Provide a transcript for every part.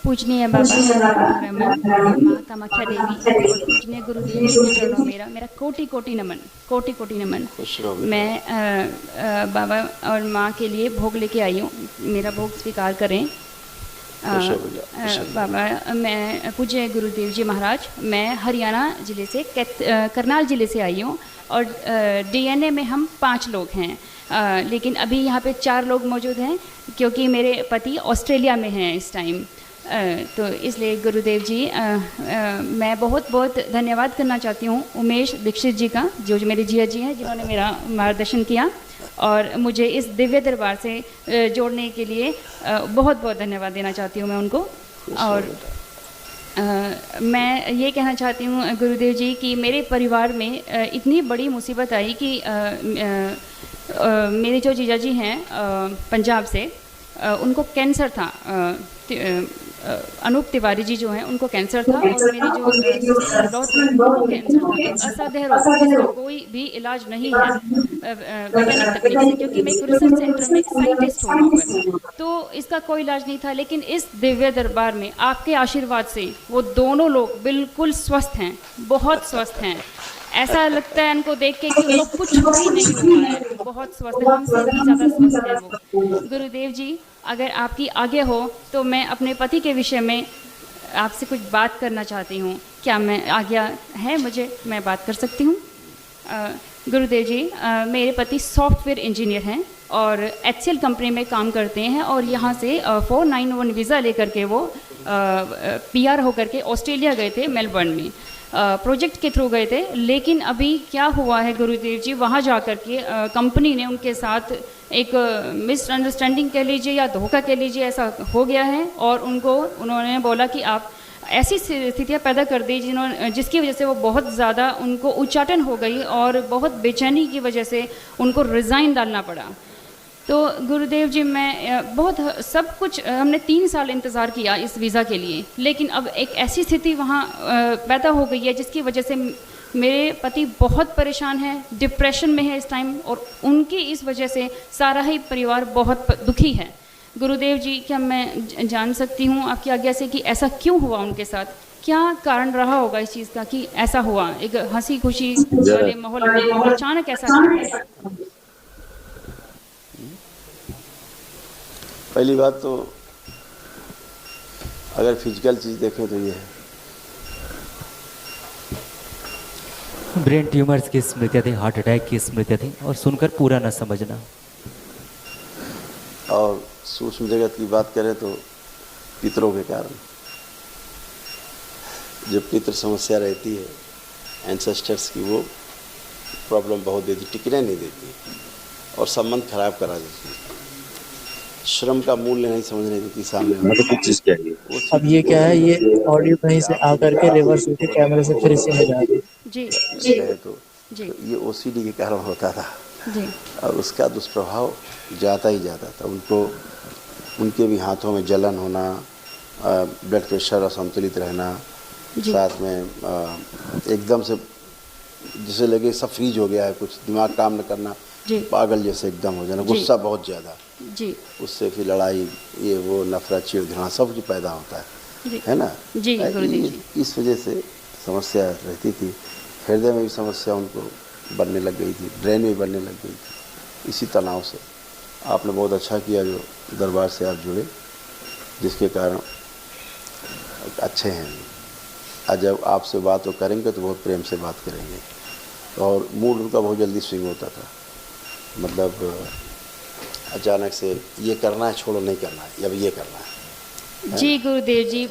पूजनीय बाबा धर्म माँ कामाख्या देवी और पूजनीय गुरुदेव जी के चरणों में मेरा मेरा कोटि कोटि नमन, कोटि कोटि नमन। मैं बाबा और माँ के लिए भोग लेके आई हूँ, मेरा भोग स्वीकार करें। बाबा, मैं पूज्य गुरुदेव जी महाराज, मैं हरियाणा ज़िले से करनाल ज़िले से आई हूँ और डीएनए में हम 5 लोग हैं, लेकिन अभी यहाँ पे 4 लोग मौजूद हैं क्योंकि मेरे पति ऑस्ट्रेलिया में हैं इस टाइम। तो इसलिए गुरुदेव जी मैं बहुत बहुत धन्यवाद करना चाहती हूँ उमेश दीक्षित जी का, जो मेरे जिया जी हैं, जिन्होंने मेरा मार्गदर्शन किया और मुझे इस दिव्य दरबार से जोड़ने के लिए बहुत बहुत धन्यवाद देना चाहती हूँ मैं उनको। और मैं ये कहना चाहती हूँ गुरुदेव जी कि मेरे परिवार में इतनी बड़ी मुसीबत आई कि मेरे जो जीजा जी हैं पंजाब से, उनको कैंसर था। अनूप तिवारी जी जो हैं उनको कैंसर था और मेरी जो सिस्टर लॉ थी उनको कैंसर था, एक असाध्य रोग जिसका कोई भी इलाज नहीं है वैज्ञानिक तकनीक से, क्योंकि मैं एक रिसर्च सेंटर में एक साइंटिस्ट हूँ वहाँ पर, तो इसका कोई इलाज नहीं था। लेकिन इस दिव्य दरबार में आपके आशीर्वाद से वो दोनों लोग बिल्कुल स्वस्थ हैं, बहुत स्वस्थ हैं। ऐसा लगता है उनको देख के कि उनको कुछ भी नहीं हुआ है, बहुत स्वस्थ है, हमसे भी ज़्यादा स्वस्थ है वो। गुरुदेव जी, अगर आपकी आज्ञा हो तो मैं अपने पति के विषय में आपसे कुछ बात करना चाहती हूँ। क्या मैं आज्ञा है मुझे, मैं बात कर सकती हूँ? गुरुदेव जी, मेरे पति सॉफ्टवेयर इंजीनियर हैं और HCL कंपनी में काम करते हैं और यहाँ से 491 वीज़ा लेकर के वो PR होकर के ऑस्ट्रेलिया गए थे, मेलबर्न में प्रोजेक्ट के थ्रू गए थे। लेकिन अभी क्या हुआ है गुरुदेव जी, वहाँ जा कर के कंपनी ने उनके साथ एक मिसअंडरस्टैंडिंग कह लीजिए या धोखा कह लीजिए, ऐसा हो गया है और उन्होंने बोला कि आप ऐसी स्थितियाँ पैदा कर दी जिसकी वजह से वो बहुत ज़्यादा उनको उच्चाटन हो गई और बहुत बेचैनी की वजह से उनको रिज़ाइन डालना पड़ा। तो गुरुदेव जी, मैं बहुत सब कुछ हमने 3 साल इंतज़ार किया इस वीज़ा के लिए, लेकिन अब एक ऐसी स्थिति वहाँ पैदा हो गई है जिसकी वजह से मेरे पति बहुत परेशान हैं, डिप्रेशन में है इस टाइम और उनकी इस वजह से सारा ही परिवार बहुत दुखी है। गुरुदेव जी, क्या मैं जान सकती हूँ आपकी आज्ञा से कि ऐसा क्यों हुआ उनके साथ? क्या कारण रहा होगा इस चीज़ का कि ऐसा हुआ? एक हंसी खुशी वाले माहौल में अचानक ऐसा क्यों हुआ? पहली बात तो अगर फिजिकल चीज़ देखें तो ये है, ब्रेन ट्यूमर्स की स्मृतियाँ थी, हार्ट अटैक की स्मृतियाँ थी और सुनकर पूरा न समझना। और सूक्ष्म जगत की बात करें तो पितरों के कारण जो पितृ समस्या रहती है एंसेस्टर्स की, वो प्रॉब्लम बहुत देती, टिकने नहीं देती और संबंध खराब करा देती है। श्रम का मूल्य नहीं समझने देती सामने। मतलब चीज क्या है? अब ये क्या है, ये ऑडियो कहीं से आकर के रिवर्स होकर कैमरे से फिर से हो जा रही है। जी तो ये OCD के कारण होता था जी। और उसका दुष्प्रभाव जाता ही जाता था। उनको उनके भी हाथों में जलन होना, ब्लड प्रेशर असंतुलित रहना, साथ में एकदम से जैसे लगे सब फ्रीज हो गया है, कुछ दिमाग काम न करना, पागल जैसे एकदम हो जाना, गुस्सा बहुत ज़्यादा जी, उससे फिर लड़ाई, ये वो, नफरत, चिढ़ सब कुछ पैदा होता है ना जी गुरुदेव जी। इस वजह से समस्या रहती थी। हृदय में भी समस्या उनको बनने लग गई थी, ब्रेन में बनने लग गई थी, इसी तनाव से। आपने बहुत अच्छा किया जो दरबार से आप जुड़े, जिसके कारण अच्छे हैं। आज जब आपसे बात करेंगे तो बहुत प्रेम से बात करेंगे और मूड उनका बहुत जल्दी स्विंग होता था। मतलब अचानक से ये करना है, छोड़ो, नहीं करना है, अब ये करना है। जी गुरुदेव जी,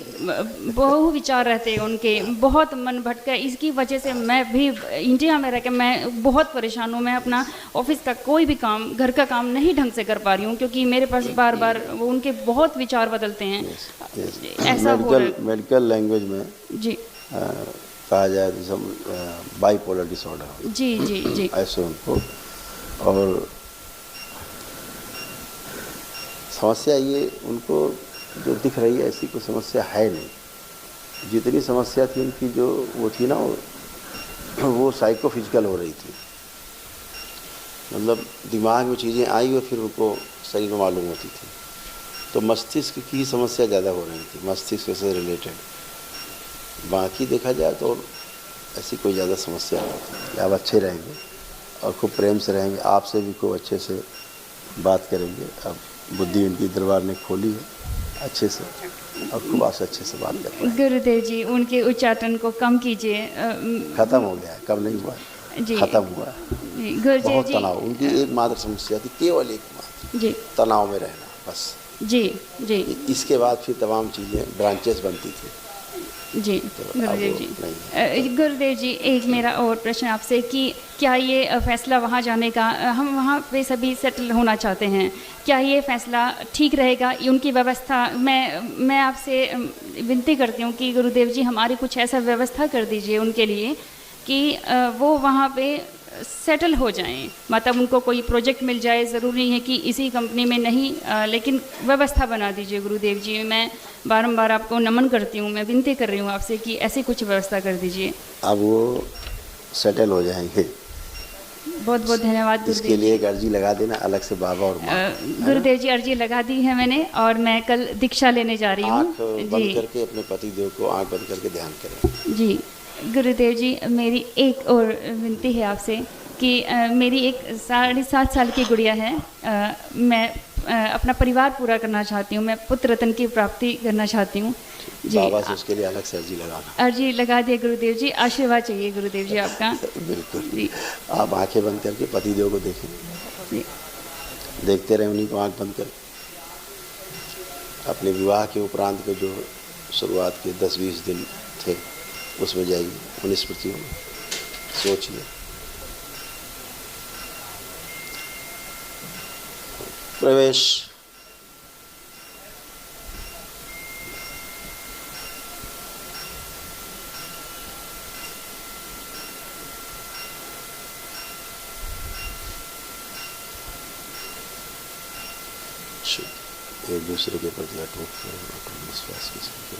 बहु विचार रहते हैं उनके, बहुत मन भटका। इसकी वजह से मैं भी इंडिया में रह के मैं बहुत परेशान हूँ। मैं अपना ऑफिस का कोई भी काम, घर का काम नहीं ढंग से कर पा रही हूँ क्योंकि मेरे पास बार बार वो उनके बहुत विचार बदलते हैं। ऐसा हो मेडिकल लैंग्वेज में जी कहा जाए तो बाइपोलर डिसऑर्डर। जी जी जी, ऐसे उनको। और समस्या ये उनको जो दिख रही है, ऐसी कोई समस्या है नहीं। जितनी समस्या थी उनकी, जो वो थी ना, वो साइकोफिजिकल हो रही थी। मतलब दिमाग में चीज़ें आई और फिर उनको शरीर में मालूम होती थी। तो मस्तिष्क की समस्या ज़्यादा हो रही थी, मस्तिष्क से रिलेटेड। बाकी देखा जाए तो ऐसी कोई ज़्यादा समस्या नहीं थी। आप अच्छे रहेंगे और खूब प्रेम से रहेंगे, आपसे भी खूब अच्छे से बात करेंगे। अब बुद्धि उनकी दरबार ने खोली है अच्छे से, और खूब आपसे अच्छे से बात करेंगे। गुरुदेव जी, उनके उच्चाटन को कम कीजिए। ख़त्म हो गया है, कब नहीं हुआ, जी ख़त्म हुआ है। जी, गुरुदेव बहुत जी। तनाव, उनकी एकमात्र समस्या थी, केवल एकमात्र जी तनाव में रहना, बस। जी जी इसके बाद फिर तमाम चीज़ें ब्रांचेस बनती थी। जी गुरुदेव जी। गुरुदेव जी, एक मेरा और प्रश्न आपसे कि क्या ये फैसला वहाँ जाने का, हम वहाँ पे सभी सेटल होना चाहते हैं, क्या ये फैसला ठीक रहेगा? ये उनकी व्यवस्था, मैं आपसे विनती करती हूँ कि गुरुदेव जी हमारी कुछ ऐसा व्यवस्था कर दीजिए उनके लिए कि वो वहाँ पे सेटल हो जाएं। मतलब उनको कोई प्रोजेक्ट मिल जाए, ज़रूरी नहीं है कि इसी कंपनी में नहीं, लेकिन व्यवस्था बना दीजिए गुरुदेव जी। मैं बारंबार आपको नमन करती हूँ, मैं विनती कर रही हूँ आपसे कि ऐसी कुछ व्यवस्था कर दीजिए। अब वो सेटल हो जाएंगे। बहुत बहुत धन्यवाद इसके गुरुदेव लिए एक अर्जी लगा देना अलग से, बाबा और माँ। गुरुदेव जी, अर्जी लगा दी है मैंने, और मैं कल दीक्षा लेने जा रही आँख हूँ। बंद जी करके अपने पतिदेव को आँख बंद करके ध्यान करें। जी गुरुदेव जी, मेरी एक और विनती है आपसे कि मेरी एक 7.5 साल की गुड़िया है। मैं अपना परिवार पूरा करना चाहती हूँ, मैं पुत्र रत्न की प्राप्ति करना चाहती हूँ। जी बाबा से उसके लिए अलग से अर्जी लगाना। अर्जी लगा दिए गुरुदेव जी, आशीर्वाद चाहिए गुरुदेव जी आपका। बिल्कुल। जी आप आंखें बंद करके पतिदेव को देखें, जी देखते रहे उन्हीं को आंख बंद कर। अपने विवाह के उपरांत के जो शुरुआत के 10-20 दिन थे उसमें जाइए, उन स्मृतियों में सोचिए। प्रवेश। एक दूसरे के प्रति अटूट विश्वास के साथ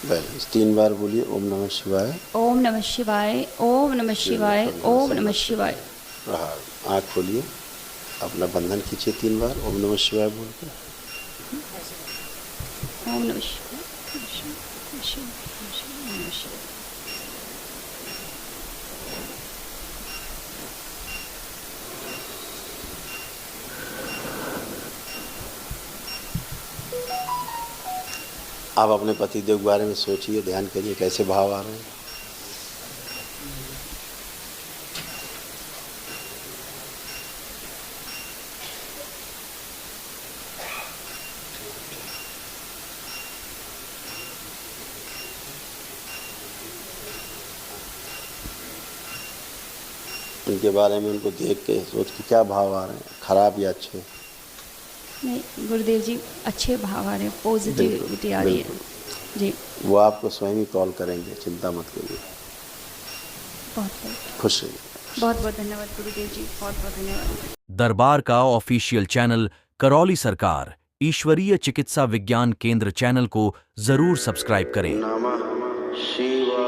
बैलेंस। 3 बार बोलिए ओम नमः शिवाय, ओम नमः शिवाय, ओम नमः शिवाय, ओम नमः शिवाय। प्रहार। आँख खोलिए, अपना बंधन खींचिए 3 बार ओम नमः शिवाय बोल के। ओम नमः शिवाय, नमः शिवाय, नमः शिवाय। आप अपने पतिदेव के बारे में सोचिए, ध्यान करिए कैसे भाव आ रहे हैं। उनके बारे में उनको देख के सोच के क्या भाव आ रहे हैं, खराब या अच्छे? नहीं गुरुदेव जी, अच्छे भाव आ रहे हैं, पॉजिटिविटी आ रही है। जी वो आपको स्वयं ही कॉल करेंगे, चिंता मत करिए। बहुत बहुत खुश रहिए। बहुत बहुत धन्यवाद गुरुदेव जी, बहुत बहुत धन्यवाद। दरबार का ऑफिशियल चैनल करौली सरकार ईश्वरीय चिकित्सा विज्ञान केंद्र चैनल को जरूर सब्सक्राइब करें। नमः शिवाय।